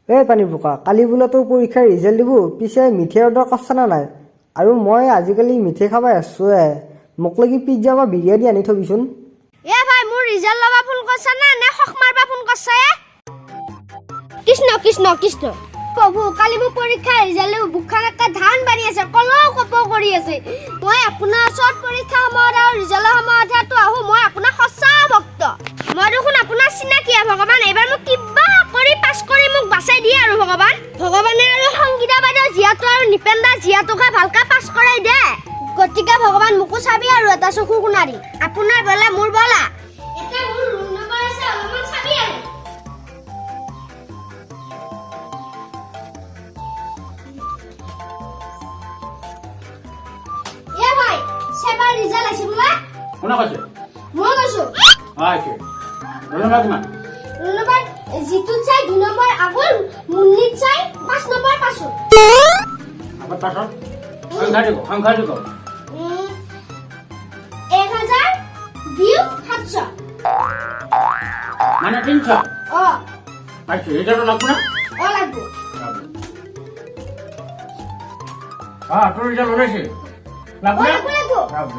এই panirpoka, কালি বোলে তোৰ পৰীক্ষাৰ ৰিজাল্ট দিব, পিছে মিঠে অৰ্ডাৰ কৰছা না নাই? আৰু মই আজিকালি মিঠে খাবাই আছোৱে, মোক লাগি পিজ্জা বা বিৰিয়ানী আনি থবিচোন। এ ভাই মোৰ ৰিজাল্ট লবা ফোন কৰছা না নে খখ মাৰবা ফোন কৰছা এ? কৃষ্ণ কৃষ্ণ কৃষ্ণ প্ৰভু, কালি মোৰ পৰীক্ষাৰ ৰিজাল্ট বুকখান একটা ধান বাঢ়ি আছে, কলও কপ কৰি আছে। মই আপোনাৰ ওচৰত পৰীক্ষা সময়ত আৰু ৰিজাল্টৰ সময়তহে আহো, মই আপোনাৰ সঁচা ভক্ত। মই দেখোন আপোনাৰ চিনাকি ভগৱান, এইবাৰ মোক কিবা কৰি পাছ কৰি মোক বাচাই দিয়ে আৰু ভগৱানে আৰু সংগীতা বাইদেউ জীয়াটো আৰু নিপেন্দা জীয়াটোকে ভালকে পাছ কৰাই দে। গতিকে ভগৱান মোকো চাবি আৰু এটা চকু কুনাৰি, আপোনাৰ বলা মোৰ বলা। এটা মোৰ ৰুম নম্বৰ আছে, অলপমান চাবি আৰু। এ ভাই সেবাৰ ৰিজাল্ট আছে বোলা। কোনে কৈছে? মই কৈছো। আছে ৰোল নম্বৰ কিমান? ৰোল নম্বৰ জিতুত চাই 2 নম্বৰ আগৰ, মুন্নিত চাই 5 নম্বৰ পাছৰ। আগত পাছৰ সংখ্যা দিব 1000 মানে 300। পাইছো, ৰিজাল্ট লাগব না? লাগব। তোৰ ৰিজাল্ট ওলাইছে? লাগব না? লাগব।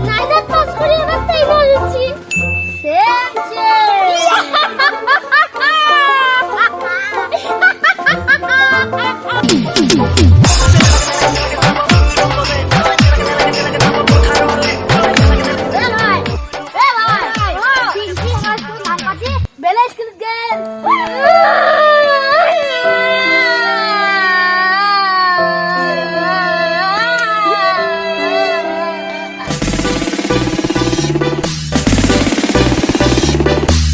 Nine